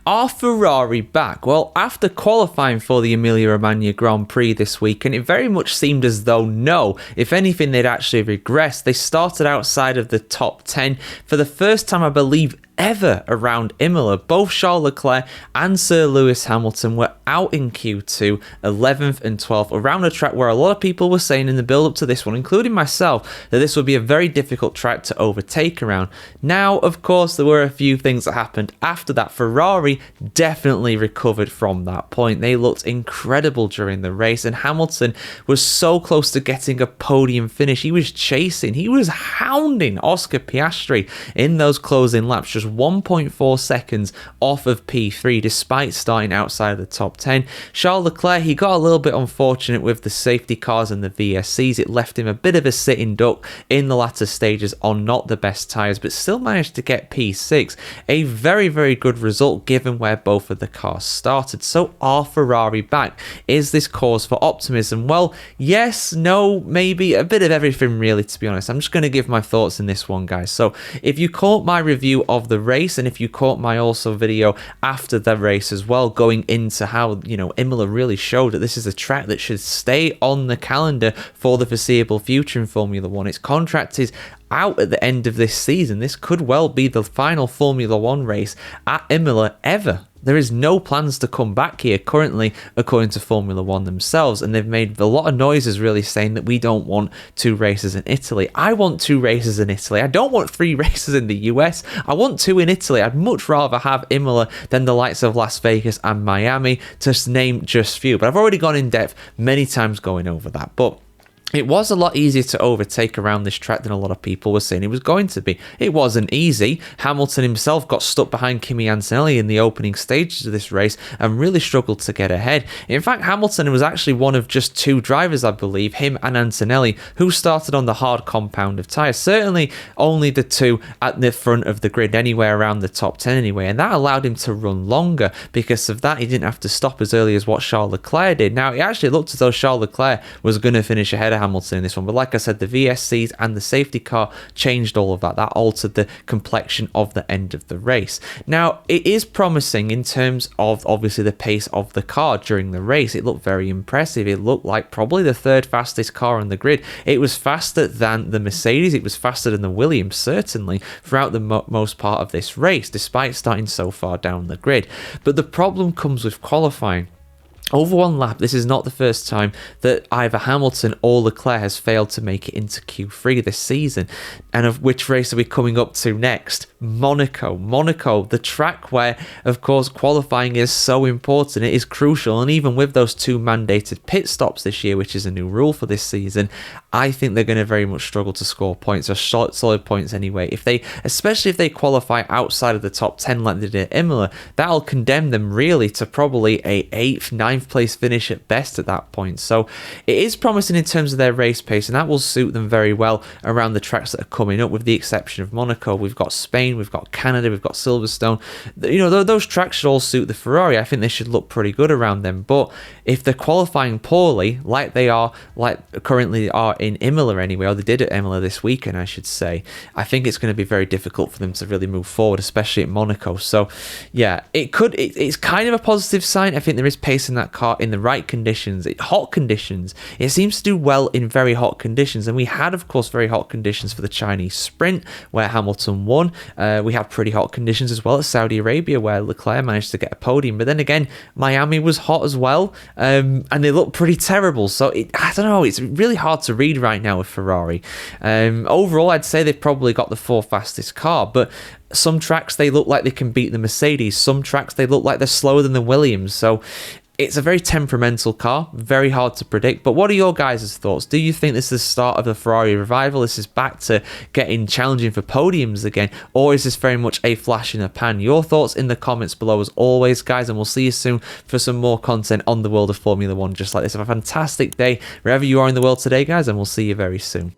Are Ferrari back? Well, after qualifying for the Emilia-Romagna Grand Prix this weekend, it very much seemed as though no. If anything, they'd actually regressed. They started outside of the top 10 for the first time, I believe, ever around Imola. Both Charles Leclerc and Sir Lewis Hamilton were out in Q2, 11th and 12th, around a track where a lot of people were saying in the build-up to this one, including myself, that this would be a very difficult track to overtake around. Now, of course, there were a few things that happened after that. Ferrari definitely recovered from that point. They looked incredible during the race, and Hamilton was so close to getting a podium finish. He was chasing, he was hounding Oscar Piastri in those closing laps, just 1.4 seconds off of P3 despite starting outside of the top 10. Charles Leclerc, he got a little bit unfortunate with the safety cars and the VSCs. It left him a bit of a sitting duck in the latter stages on not the best tyres, but still managed to get P6. A very, very good result given where both of the cars started. So are Ferrari back? Is this cause for optimism? Well, yes, no, maybe, a bit of everything really, to be honest. I'm just going to give my thoughts in this one, guys. So if you caught my review of the race, and if you caught my also video after the race as well, going into how, you know, Imola really showed that this is a track that should stay on the calendar for the foreseeable future in Formula 1. Its contract is out at the end of this season. This could well be the final Formula 1 race at Imola ever. There is no plans to come back here currently, according to Formula 1 themselves, and they've made a lot of noises really saying that we don't want 2 races in Italy. I want 2 races in Italy. I don't want 3 races in the US. I want 2 in Italy. I'd much rather have Imola than the likes of Las Vegas and Miami, to name just few. But I've already gone in depth many times going over that. But it was a lot easier to overtake around this track than a lot of people were saying it was going to be. It wasn't easy. Hamilton himself got stuck behind Kimi Antonelli in the opening stages of this race and really struggled to get ahead. In fact, Hamilton was actually one of just 2 drivers, I believe, him and Antonelli, who started on the hard compound of tyres. Certainly only the 2 at the front of the grid, anywhere around the top 10 anyway, and that allowed him to run longer. Because of that, he didn't have to stop as early as what Charles Leclerc did. Now, it actually looked as though Charles Leclerc was going to finish ahead of Hamilton in this one, but like I said, the VSCs and the safety car changed all of that. That altered the complexion of the end of the race. Now, it is promising in terms of obviously the pace of the car during the race. It looked very impressive. It looked like probably the 3rd fastest car on the grid. It was faster than the Mercedes. It was faster than the Williams, certainly, throughout the most part of this race, despite starting so far down the grid. But the problem comes with qualifying. Over one lap, this is not the first time that either Hamilton or Leclerc has failed to make it into Q3 this season. And of which race are we coming up to next? Monaco. Monaco, the track where, of course, qualifying is so important. It is crucial. And even with those 2 mandated pit stops this year, which is a new rule for this season, I think they're going to very much struggle to score points, or solid points anyway. Especially if they qualify outside of the top 10 like they did at Imola, that'll condemn them really to probably a 8th, 9th place finish at best at that point. So it is promising in terms of their race pace, and that will suit them very well around the tracks that are coming up, with the exception of Monaco. We've got Spain, we've got Canada, we've got Silverstone. You know, those tracks should all suit the Ferrari. I think they should look pretty good around them. But if they're qualifying poorly, like they are, like currently are in Imola anyway, or they did at Imola this weekend, I should say, I think it's going to be very difficult for them to really move forward, especially at Monaco. So yeah, it's kind of a positive sign. I think there is pace in that car in the right conditions, hot conditions. It seems to do well in very hot conditions, and we had, of course, very hot conditions for the Chinese sprint where Hamilton won. We had pretty hot conditions as well at Saudi Arabia where Leclerc managed to get a podium, but then again, Miami was hot as well, and they looked pretty terrible. So I don't know, it's really hard to read right now with Ferrari. Overall, I'd say they've probably got the 4th fastest car, but some tracks they look like they can beat the Mercedes, some tracks they look like they're slower than the Williams. So it's a very temperamental car, very hard to predict. But what are your guys' thoughts? Do you think this is the start of the Ferrari revival? This is back to getting challenging for podiums again? Or is this very much a flash in the pan? Your thoughts in the comments below as always, guys. And we'll see you soon for some more content on the world of Formula 1 just like this. Have a fantastic day wherever you are in the world today, guys. And we'll see you very soon.